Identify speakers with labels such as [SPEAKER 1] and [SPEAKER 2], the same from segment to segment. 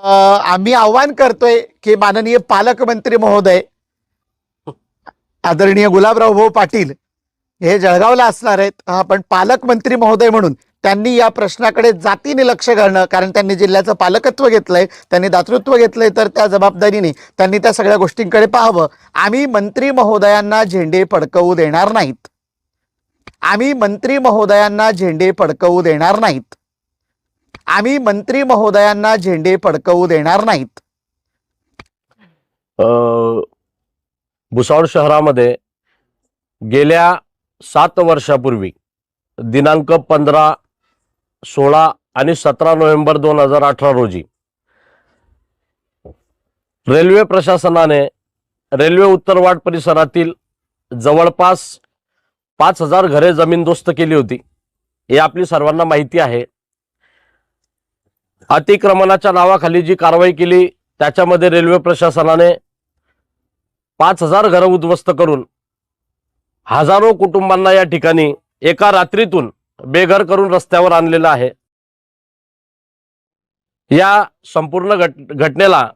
[SPEAKER 1] आम्ही आव्हान करतोय की माननीय पालकमंत्री महोदय आदरणीय गुलाबराव भाऊ पाटील हे जळगावला असणार आहेत, पण पालकमंत्री महोदय म्हणून त्यांनी या प्रश्नाकडे जातीने लक्ष घालणं, कारण त्यांनी जिल्ह्याचं पालकत्व घेतलंय, त्यांनी दातृत्व घेतलंय, तर त्या जबाबदारीने त्यांनी त्या सगळ्या गोष्टींकडे पाहावं. आम्ही मंत्री महोदयांना झेंडे फडकवू देणार नाहीत. आम्ही मंत्री महोदयांना झेंडे फडकवू देणार नाहीत. आम्ही मंत्री महोदयांना झेंडे फडकवू देणार नाहीत.
[SPEAKER 2] भुसावळ शहरामध्ये गेल्या 7 वर्षापूर्वी दिनांक 15, 16 आणि 17 नोव्हेंबर 2018 रोजी रेल्वे प्रशासनाने रेल्वे उत्तरवाट परिसरातील जवळपास 5000 घरे जमीनदोस्त केली होती. हे आपली सर्वांना माहिती आहे. अतिक्रमणाच्या नावाखाली जी कारवाई केली त्याच्यामध्ये रेल्वे प्रशासनाने 5000 घरं उद्ध्वस्त करून हजारो कुटुंबांना या ठिकाणी एका रात्रीतून बेघर करून रस्त्यावर आणलेलं आहे. या संपूर्ण घटनेला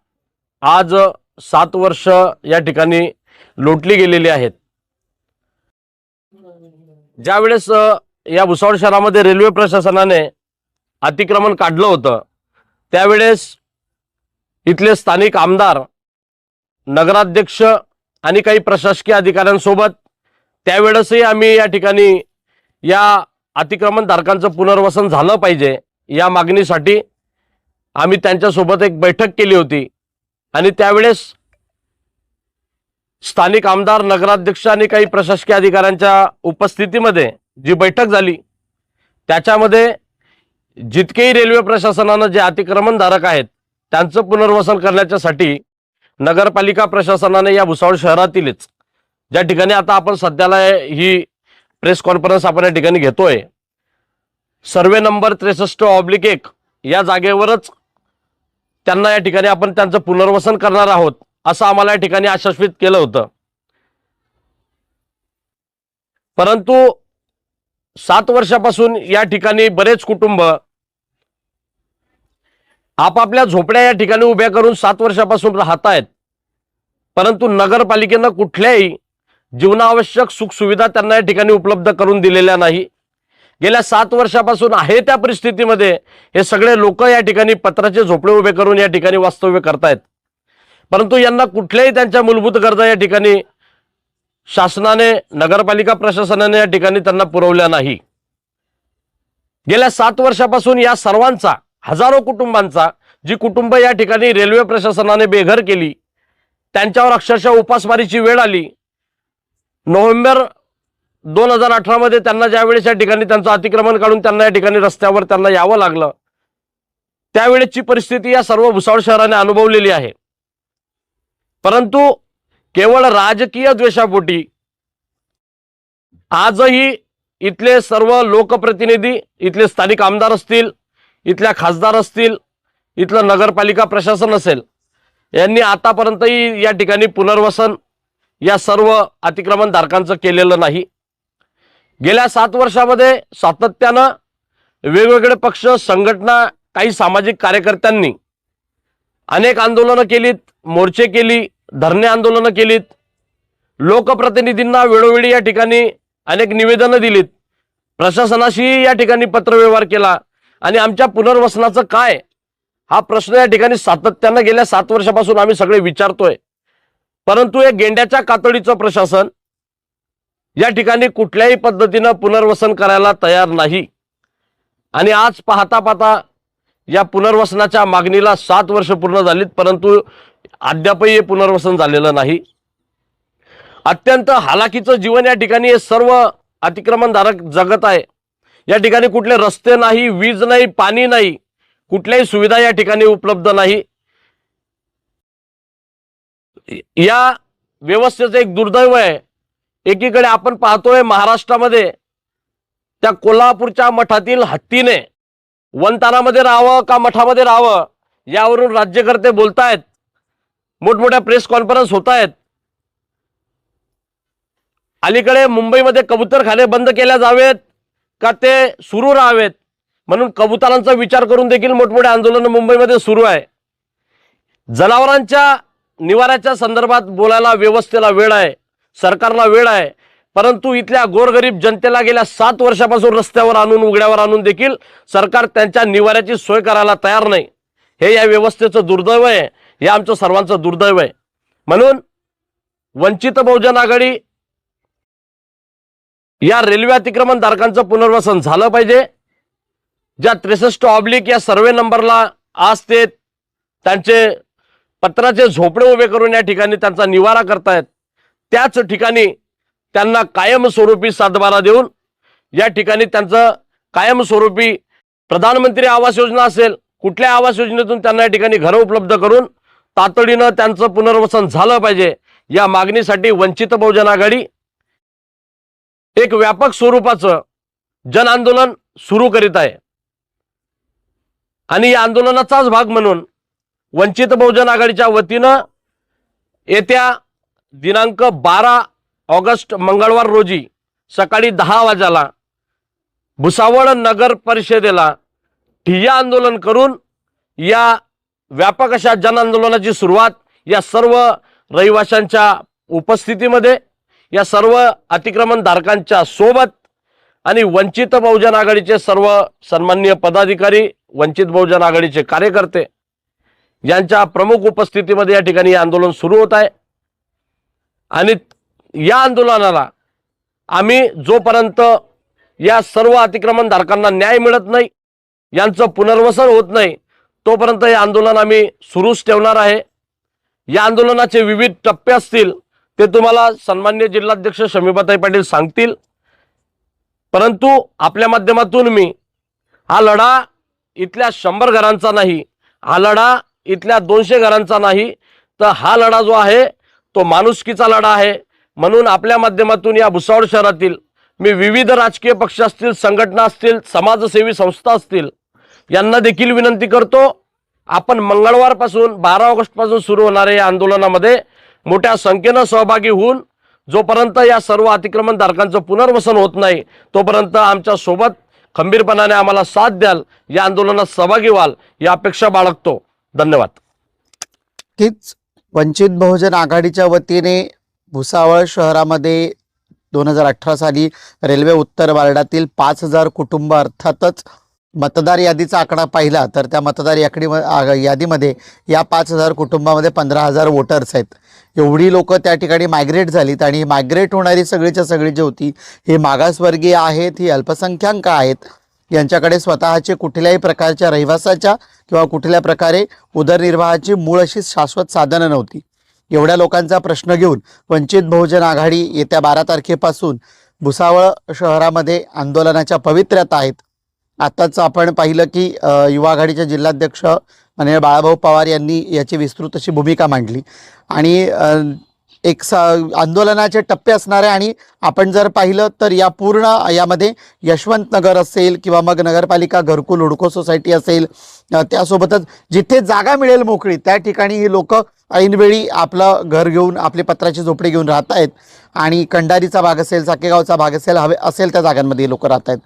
[SPEAKER 2] आज 7 वर्ष या ठिकाणी लोटली गेलेली आहेत. ज्यावेळेस या भुसावळ शहरामध्ये रेल्वे प्रशासनाने अतिक्रमण काढलं होतं त्यावेळेस इथले स्थानिक आमदार, नगराध्यक्ष आणि काही प्रशासकीय अधिकाऱ्यांसोबत त्यावेळेसही आम्ही या ठिकाणी या अतिक्रमणधारकांचं पुनर्वसन झालं पाहिजे या मागणीसाठी आम्ही त्यांच्यासोबत एक बैठक केली होती. आणि त्यावेळेस स्थानिक आमदार, नगराध्यक्ष आणि काही प्रशासकीय अधिकाऱ्यांच्या उपस्थितीमध्ये जी बैठक झाली त्याच्यामध्ये जितकेही रेल्वे प्रशासनानं जे अतिक्रमणधारक आहेत त्यांचं पुनर्वसन करण्यासाठी नगरपालिका प्रशासनाने या भुसावळ शहरातीलच ज्या ठिकाणी आता आपण सध्याला ही प्रेस कॉन्फरन्स आपण या ठिकाणी घेतोय, सर्वे नंबर 63/1 या जागेवरच त्यांना या ठिकाणी आपण त्यांचं पुनर्वसन करणार आहोत असं आम्हाला या ठिकाणी आश्वासित केलं होतं. परंतु 7 वर्षापासून या ठिकाणी बरेच कुटुंब आपापल्या झोपड्या या ठिकाणी उभ्या करून 7 वर्षापासून राहत आहेत, परंतु नगरपालिकेनं कुठल्याही जीवनावश्यक सुखसुविधा त्यांना या ठिकाणी उपलब्ध करून दिलेल्या नाही. गेल्या 7 वर्षापासून आहे त्या परिस्थितीमध्ये हे सगळे लोक या ठिकाणी पत्राचे झोपडे उभे करून या ठिकाणी वास्तव्य करतायत, परंतु यांना कुठल्याही त्यांच्या मूलभूत गरजा या ठिकाणी शासनाने, नगरपालिका प्रशासनाने या ठिकाणी त्यांना पुरवल्या नाही. गेल्या 7 वर्षापासून या सर्वांचा, हजारो कुटुंबांचा, जी कुटुंब या ठिकाणी रेल्वे प्रशासनाने बेघर केली त्यांच्यावर अक्षरशः उपासमारीची वेळ आली. नोव्हेंबर 2018 मध्ये त्यांना ज्यावेळेस या ठिकाणी त्यांचं अतिक्रमण काढून त्यांना या ठिकाणी रस्त्यावर त्यांना यावं लागलं त्यावेळेची परिस्थिती या सर्व भुसावळ शहराने अनुभवलेली आहे. परंतु केवळ राजकीय द्वेषापोटी आजही इथले सर्व लोकप्रतिनिधी, इथले स्थानिक आमदार असतील, इथल्या खासदार असतील, इथलं नगरपालिका प्रशासन असेल, यांनी आतापर्यंतही या ठिकाणी पुनर्वसन या सर्व अतिक्रमणधारकांचं केलेलं नाही. गेल्या 7 वर्षामध्ये सातत्यानं वेगवेगळे पक्ष, संघटना, काही सामाजिक कार्यकर्त्यांनी अनेक आंदोलनं केलीत, मोर्चे केली, धरणे आंदोलनं केलीत, लोकप्रतिनिधींना वेळोवेळी या ठिकाणी अनेक निवेदनं दिलीत, प्रशासनाशी या ठिकाणी पत्रव्यवहार केला आणि आमच्या पुनर्वसनाचं काय हा प्रश्न या ठिकाणी सातत्यानं गेल्या 7 वर्षापासून आम्ही सगळे विचारतोय. परंतु हे गेंड्याच्या कातडीचं प्रशासन या ठिकाणी कुठल्याही पद्धतीनं पुनर्वसन करायला तयार नाही. आणि आज पाहता पाहता या पुनर्वसनाच्या मागणीला 7 वर्ष पूर्ण झालीत, परंतु अद्यापही हे पुनर्वसन झालेलं नाही. अत्यंत हालाकीचं जीवन या ठिकाणी हे सर्व अतिक्रमणधारक जगत आहे. या ठिकाणी कुठले रस्ते नाही, वीज नाही, पाणी नाही, कुठल्याही सुविधा या ठिकाणी उपलब्ध नाही. या व्यवस्थेचं एक दुर्दैव आहे. एकीकडे आपण पाहतोय महाराष्ट्रामध्ये त्या कोल्हापूरच्या मठातील हत्तीने वनतारामध्ये राहावं का मठामध्ये राहावं यावरून राज्यकर्ते बोलतायत, मोठमोठ्या प्रेस कॉन्फरन्स होत आहेत. अलीकडे मुंबईमध्ये कबूतरखाने बंद केल्या जावेत का ते सुरू राहावेत म्हणून कबुतरांचा विचार करून देखील मोठमोठे आंदोलन मुंबईमध्ये सुरू आहे. जनावरांच्या निवाऱ्याच्या संदर्भात बोलायला व्यवस्थेला वेळ आहे, सरकारला वेळ आहे, परंतु इथल्या गोरगरीब जनतेला गेल्या 7 वर्षापासून रस्त्यावर आणून उघड्यावर आणून देखील सरकार त्यांच्या निवाऱ्याची सोय करायला तयार नाही. हे या व्यवस्थेचं दुर्दैव आहे, हे आमचं सर्वांचं दुर्दैव आहे. म्हणून वंचित बहुजन आघाडी या रेल्वे अतिक्रमणधारकांचं पुनर्वसन झालं पाहिजे. ज्या 63 या सर्वे नंबरला आज ते त्यांचे पत्राचे झोपडे उभे करून या ठिकाणी त्यांचा निवारा करतायत, त्याच ठिकाणी त्यांना कायमस्वरूपी सातबारा देऊन या ठिकाणी त्यांचं कायमस्वरूपी प्रधानमंत्री आवास योजना असेल, कुठल्या आवास योजनेतून त्यांना या ठिकाणी घरं उपलब्ध करून तातडीनं त्यांचं पुनर्वसन झालं पाहिजे. या मागणीसाठी वंचित बहुजन आघाडी एक व्यापक स्वरूपाचं जन आंदोलन सुरू करीत आहे. आणि या आंदोलनाचाच भाग म्हणून वंचित बहुजन आघाडीच्या वतीनं येत्या दिनांक 12 ऑगस्ट मंगळवार रोजी सकाळी 10 वाजता भुसावळ नगर परिषदेला ठिय्या आंदोलन करून या व्यापक अशा जन आंदोलनाची सुरुवात या सर्व रहिवाशांच्या उपस्थितीमध्ये, या सर्व अतिक्रमणधारकांच्या सोबत आणि वंचित बहुजन आघाडीचे सर्व सन्माननीय पदाधिकारी, वंचित बहुजन आघाडीचे कार्यकर्ते यांच्या प्रमुख उपस्थितीमध्ये या ठिकाणी आंदोलन सुरू होत आहे. आणि या आंदोलनाला आम्ही जोपर्यंत या सर्व अतिक्रमणधारकांना न्याय मिळत नाही, यांचं पुनर्वसन होत नाही, तोपर्यंत हे आंदोलन आम्ही सुरूच ठेवणार आहे. या आंदोलनाचे विविध टप्पे असतील ते तुम्हाला सन्माननीय जिल्हाध्यक्ष शमीबाताई पाटील सांगतील. परंतु आपल्या माध्यमातून मी हा लढा इथल्या 100 घरांचा नाही, हा लढा इथल्या 200 घरांचा नाही, तर हा लढा जो आहे तो माणुसकीचा लढा आहे. म्हणून आपल्या माध्यमातून या भुसावळ शहरातील मी विविध राजकीय पक्ष असतील, संघटना असतील, समाजसेवी संस्था असतील, यांना देखील विनंती करतो, आपण मंगळवारपासून 12 ऑगस्टपासून सुरू होणाऱ्या या आंदोलनामध्ये मोठ्या संख्येनं सहभागी होऊन जोपर्यंत या सर्व अतिक्रमणधारकांचं पुनर्वसन होत नाही तोपर्यंत आमच्या सोबत खंबीरपणाने आम्हाला साथ द्याल, या आंदोलनात सहभागी व्हाल या अपेक्षा बाळगतो. धन्यवाद.
[SPEAKER 1] तीच वंचित बहुजन आघाडीच्या वतीने भुसावळ शहरामध्ये 2018 साली रेल्वे उत्तर वार्डातील 5000 कुटुंब, अर्थातच मतदार यादीचा आकडा पाहिला तर त्या मतदार यादीमध्ये या 5000 कुटुंबामध्ये 15000 वोटर्स आहेत. एवढी लोक त्या ठिकाणी मायग्रेट झालीत आणि मायग्रेट होणारी सगळीच्या सगळी जी होती ही मागासवर्गीय आहेत, ही अल्पसंख्याक आहेत, यांच्याकडे स्वतःचे कुठल्याही प्रकारच्या रहिवासाच्या किंवा कुठल्या प्रकारे उदरनिर्वाहाची मूळ अशी शाश्वत साधनं नव्हती. एवढ्या लोकांचा प्रश्न घेऊन वंचित बहुजन आघाडी येत्या 12 तारखेपासून भुसावळ शहरामध्ये आंदोलनाच्या पवित्र्यात आहेत. आताच आपण पाहिलं की युवा आघाडीचे जिल्हाध्यक्ष माननीय बाळाभाऊ पवार यांनी याची विस्तृत अशी भूमिका मांडली आणि आंदोलनाचे टप्पे असणार आहे. आणि आपण जर पाहिलं तर या पूर्ण यामध्ये यशवंत नगर असेल किंवा मग नगरपालिका घरकुल हुडको सोसायटी असेल, त्यासोबतच जिथे जागा मिळेल मोकळी त्या ठिकाणी ही लोक ऐनवेळी आपलं घर घेऊन, आपले पत्राची झोपडी घेऊन राहत आहेत. आणि कंडारीचा भाग असेल, साकेगावचा भाग असेल, असेल त्या जागांमध्ये लोक राहत आहेत.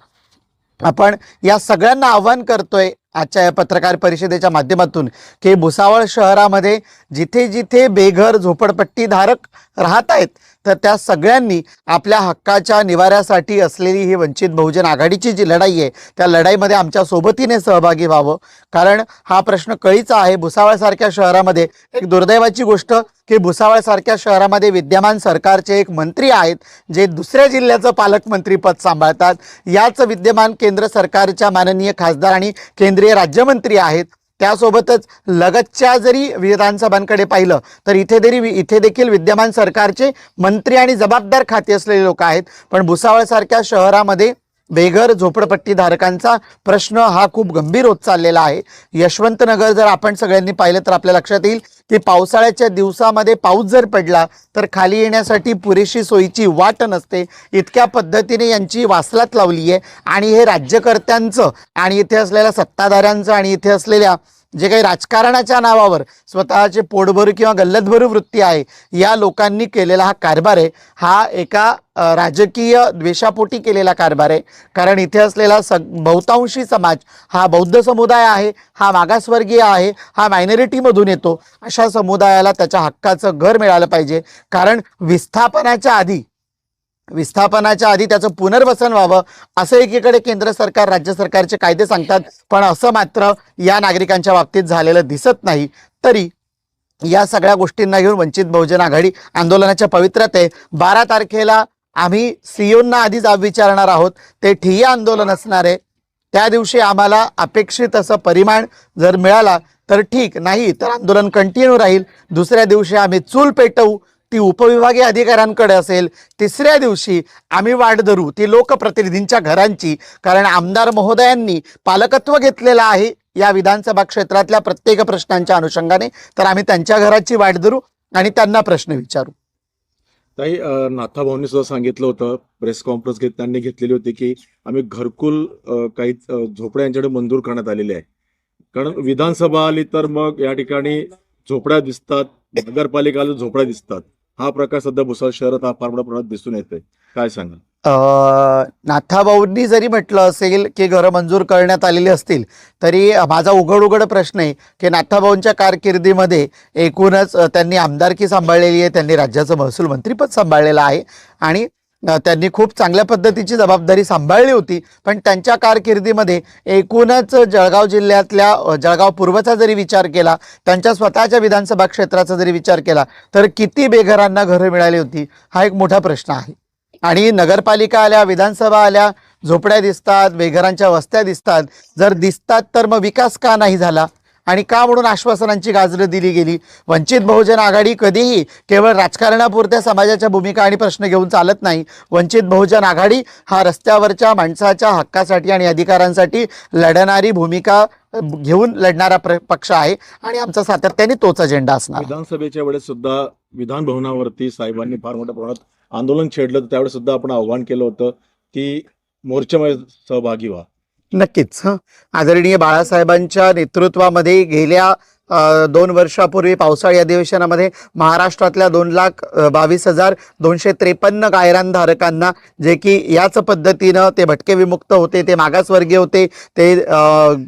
[SPEAKER 1] आपण या सगळ्यांना आव्हान करतोय आजच्या या पत्रकार परिषदेच्या माध्यमातून की भुसावळ शहरामध्ये जिथे जिथे बेघर झोपडपट्टीधारक राहत आहेत तर त्या सगळ्यांनी आपल्या हक्काच्या निवाऱ्यासाठी असलेली ही वंचित बहुजन आघाडीची जी लढाई आहे त्या लढाईमध्ये आमच्या सोबतीने सहभागी व्हावं. कारण हा प्रश्न कळीचा आहे. भुसावळसारख्या शहरामध्ये एक दुर्दैवाची गोष्ट की भुसावळसारख्या शहरामध्ये विद्यमान सरकारचे एक मंत्री आहेत जे दुसऱ्या जिल्ह्याचं पालकमंत्रीपद सांभाळतात. याच विद्यमान केंद्र सरकारच्या माननीय खासदार आणि केंद्रीय राज्यमंत्री आहेत. त्यासोबतच लगतच्या जरी विधानसभांकडे पाहिलं तर इथे देखील विद्यमान सरकारचे मंत्री आणि जबाबदार खाते असलेले लोक आहेत. पण भुसावळसारख्या शहरामध्ये बेघर झोपडपट्टीधारकांचा प्रश्न हा खूप गंभीर होत चाललेला आहे. यशवंत नगर जर आपण सगळ्यांनी पाहिलं तर आपल्या लक्षात येईल की पावसाळ्याच्या दिवसामध्ये पाऊस जर पडला तर खाली येण्यासाठी पुरेशी सोयीची वाट नसते. इतक्या पद्धतीने यांची वासलात लावली आहे. आणि हे राज्यकर्त्यांचं आणि इथे असलेल्या सत्ताधाऱ्यांचं आणि इथे असलेल्या जे काही राजकारणाच्या नावावर स्वतःचे पोटभरू किंवा गल्लतभरू वृत्ती आहे या लोकांनी केलेला हा कारभार आहे, हा एका राजकीय द्वेषापोटी केलेला कारभार आहे. कारण इथे असलेला बहुतांशी समाज हा बौद्ध समुदाय आहे, हा मागासवर्गीय आहे, हा मायनॉरिटीमधून येतो. अशा समुदायाला त्याच्या हक्काचं घर मिळालं पाहिजे. कारण विस्थापनाच्या आधी त्याचं पुनर्वसन व्हावं असं एकीकडे केंद्र सरकार राज्य सरकारचे कायदे सांगतात, पण असं मात्र या नागरिकांच्या बाबतीत झालेलं दिसत नाही. तरी या सगळ्या गोष्टींना घेऊन वंचित बहुजन आघाडी आंदोलनाच्या पवित्र्यात आहे. 12 तारखेला आम्ही सीओंना आधी जाब विचारणार आहोत. ते ठिय्या आंदोलन असणार आहे. त्या दिवशी आम्हाला अपेक्षित असं परिमाण जर मिळाला तर ठीक, नाही तर आंदोलन कंटिन्यू राहील. दुसऱ्या दिवशी आम्ही चूल पेटवू, ती उपविभागीय अधिकाऱ्यांकडे असेल. तिसऱ्या दिवशी आम्ही वाट धरू ती लोकप्रतिनिधींच्या घरांची. कारण आमदार महोदयांनी पालकत्व घेतलेलं आहे या विधानसभा क्षेत्रातल्या प्रत्येक प्रश्नांच्या अनुषंगाने. तर आम्ही त्यांच्या घराची वाट धरू आणि त्यांना प्रश्न विचारू.
[SPEAKER 3] ताई, नाथाभाऊंनी सुद्धा सांगितलं होतं, प्रेस कॉन्फरन्स त्यांनी घेतलेली होती की आम्ही घरकुल काही झोपड्या यांच्याकडे मंजूर करण्यात आलेले आहे. कारण विधानसभा आली तर मग या ठिकाणी झोपड्या दिसतात, नगरपालिकाला झोपड्या दिसतात. हा प्रकार सध्या भुसावळ शहरात हा फार मोठ्या प्रमाणात दिसून येतोय. काय सांगा?
[SPEAKER 1] नाथाभाऊंनी जरी म्हटलं असेल की घरं मंजूर करण्यात आलेली असतील, तरी माझा उघड प्रश्न आहे की नाथाभाऊंच्या कारकिर्दीमध्ये एकूणच त्यांनी आमदारकी सांभाळलेली आहे, त्यांनी राज्याचं महसूल मंत्रीपद सांभाळलेलं आहे आणि त्यांनी खूप चांगल्या पद्धतीची जबाबदारी सांभाळली होती. पण त्यांच्या कारकिर्दीमध्ये एकूणच जळगाव जिल्ह्यातल्या जळगाव पूर्वचा जरी विचार केला, त्यांच्या स्वतःच्या विधानसभा क्षेत्राचा जरी विचार केला तर किती बेघरांना घरं मिळाली होती हा एक मोठा प्रश्न आहे. आणि नगरपालिका आल्या, विधानसभा आल्या, झोपड्या दिसतात, बेघरांच्या वस्त्या दिसतात. जर दिसतात तर मग विकास का नाही झाला आणि का म्हणून आश्वासनांची गाजरं दिली गेली? वंचित बहुजन आघाडी कधीही केवळ राजकारणापुरत्या समाजाच्या भूमिका आणि प्रश्न घेऊन चालत नाही. वंचित बहुजन आघाडी हा रस्त्यावरच्या माणसाच्या हक्कासाठी आणि अधिकारांसाठी लढणारी भूमिका घेऊन लढणारा पक्ष आहे आणि आमचा सातत्याने तोच अजेंडा असणार.
[SPEAKER 3] विधानसभेच्या वेळेस सुद्धा विधान भवनावरती साहेबांनी फार मोठ्या प्रमाणात आंदोलन छेडलं, तर त्यावेळेस सुद्धा आपण आव्हान केलं होतं की मोर्चामध्ये सहभागी व्हा.
[SPEAKER 1] नक्कीच. आदरणीय बाळासाहेबांच्या नेतृत्वामध्ये गेल्या 2 वर्षापूर्वी पावसाळी अधिवेशनामध्ये महाराष्ट्रातल्या 2,22,253 गायरानधारकांना, जे की याच पद्धतीनं ते भटके विमुक्त होते, ते मागासवर्गीय होते, ते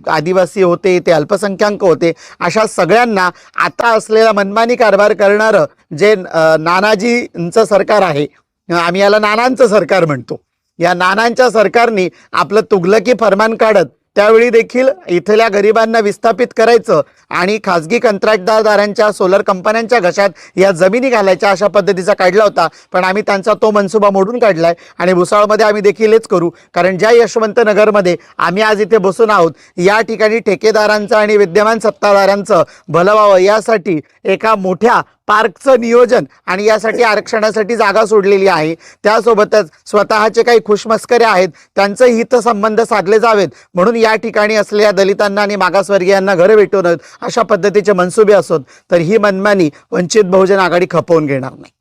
[SPEAKER 1] आदिवासी होते, ते अल्पसंख्याक होते, अशा सगळ्यांना आता असलेला मनमानी कारभार करणारं जे नानाजींचं सरकार आहे, आम्ही याला नानांचं सरकार म्हणतो, या नानांच्या सरकारने आपलं तुगलकी फरमान काढत त्यावेळी देखील इथल्या गरिबांना विस्थापित करायचं आणि खाजगी कंत्राटदारांच्या सोलर कंपन्यांच्या घशात या जमिनी घालायच्या अशा पद्धतीचा काढला होता. पण आम्ही त्यांचा तो मनसुबा मोडून काढलाय आणि भुसावळमध्ये आम्ही देखील हेच करू. कारण ज्या यशवंतनगरमध्ये आम्ही आज इथे बसून आहोत, या ठिकाणी ठेकेदारांचं आणि विद्यमान सत्ताधाऱ्यांचं भलं व्हावं यासाठी एका मोठ्या पार्कचं नियोजन आणि यासाठी आरक्षणासाठी जागा सोडलेली आहे. त्यासोबतच स्वतःचे काही खुशमस्करे आहेत, त्यांचे हितसंबंध साधले जावेत म्हणून या ठिकाणी असलेल्या दलितांना आणि मागासवर्गीयांना घरं भेटवणं अशा पद्धतीचे मनसुबे असोत, तर ही मनमानी वंचित बहुजन आघाडी खपवून घेणार नाही.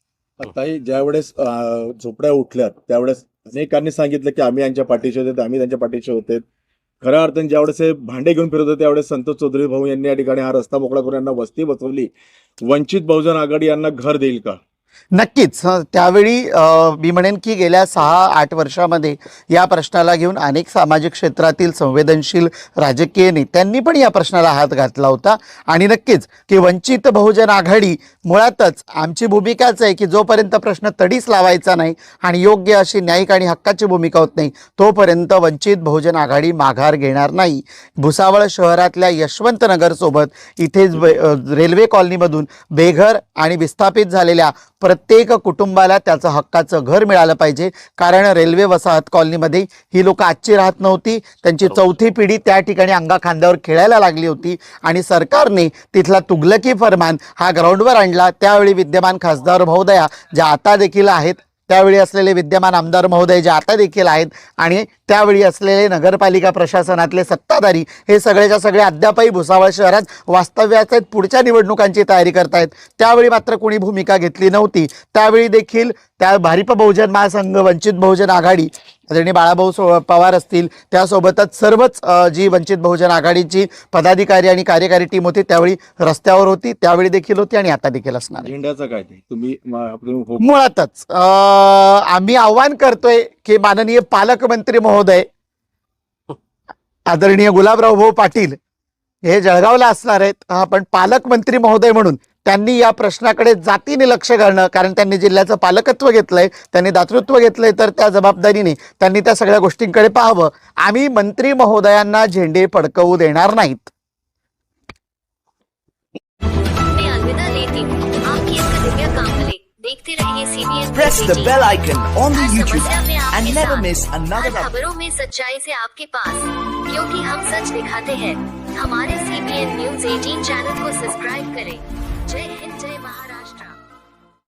[SPEAKER 3] ताई, ज्यावेळेस झोपड्या उठल्यात त्यावेळेस अनेकांनी सांगितलं की आम्ही यांच्या पाठीशी होते, आम्ही त्यांच्या पाठीशी होते. खऱ्या अर्थाने ज्यावेळेस हे भांडे घेऊन फिरत होते त्यावेळेस संतोष चौधरी भाऊ यांनी या ठिकाणी हा रस्ता मोकळा करून यांना वस्ती बसवली. वंचित बहुजन आघाडी यांना घर देईल का?
[SPEAKER 1] नक्कीच. त्यावेळी मी म्हणेन की गेल्या 6-8 वर्षामध्ये या प्रश्नाला घेऊन अनेक सामाजिक क्षेत्रातील संवेदनशील राजकीय नेत्यांनी पण या प्रश्नाला हात घातला होता. आणि नक्कीच की वंचित बहुजन आघाडी मुळातच आमची भूमिकाच आहे की जोपर्यंत प्रश्न तडीच लावायचा नाही आणि योग्य अशी न्यायिक आणि हक्काची भूमिका होत नाही तोपर्यंत वंचित बहुजन आघाडी माघार घेणार नाही. भुसावळ शहरातल्या यशवंतनगरसोबत इथेच रेल्वे कॉलनीमधून बेघर आणि विस्थापित झालेल्या प्रत्येक कुटुंबाला त्याचं हक्काचं घर मिळालं पाहिजे. कारण रेल्वे वसाहत कॉलनीमध्ये ही लोक आजची राहत नव्हती, त्यांची 4थी पिढी त्या ठिकाणी अंगा खांद्यावर खेळायला लागली होती आणि सरकारने तिथला तुगलकी फरमान हा ग्राउंडवर आणला. त्यावेळी विद्यमान खासदार महोदया ज्या आता देखील आहेत, त्यावेळी असलेले विद्यमान आमदार महोदय जे आता देखील आहेत आणि त्यावेळी असलेले नगरपालिका प्रशासनातले सत्ताधारी हे सगळेच्या सगळे अद्यापही भुसावळ शहरात वास्तव्यात आहेत, पुढच्या निवडणुकांची तयारी करतायत. त्यावेळी मात्र कोणी भूमिका घेतली नव्हती. त्यावेळी देखील त्या भारिप बहुजन महासंघ, वंचित बहुजन आघाडी, आदरणीय बाळाभाऊ पवार असतील, त्यासोबतच सर्वच जी वंचित बहुजन आघाडीची पदाधिकारी आणि कार्यकारी टीम होती त्यावेळी रस्त्यावर होती, त्यावेळी देखील होती आणि आता देखील असणार आहे.
[SPEAKER 3] झेंड्याचं काय ते तुम्ही
[SPEAKER 1] मुळातच आम्ही आव्हान करतोय की माननीय पालकमंत्री महोदय आदरणीय गुलाबराव भाऊ पाटील हे जळगावला असणार आहेत, पण पालकमंत्री महोदय म्हणून त्यांनी या प्रश्नाकडे जातीने लक्ष घालणं, कारण त्यांनी जिल्ह्याचं पालकत्व घेतलंय, त्यांनी दातृत्व घेतलंय, तर त्या जबाबदारीने त्यांनी त्या सगळ्या गोष्टींकडे पाहावं. आम्ही मंत्री महोदयांना झेंडे फडकवू देणार नाहीत.
[SPEAKER 4] मैं अलविदा लेती हूँ। आपकी इसका दिव्य काम भले। देखते रहिए CBN
[SPEAKER 5] Press the bell icon on the
[SPEAKER 4] her
[SPEAKER 5] YouTube
[SPEAKER 4] समस्या में
[SPEAKER 5] app
[SPEAKER 4] आपके
[SPEAKER 5] and never
[SPEAKER 4] साथ।
[SPEAKER 5] miss another
[SPEAKER 4] हर खबरों में सच्चाई से आपके पास, क्योंकि हम सच दिखाते हैं। हमारे CBN News 18 चैनल को सब्सक्राइब करें। जय हिंद, जय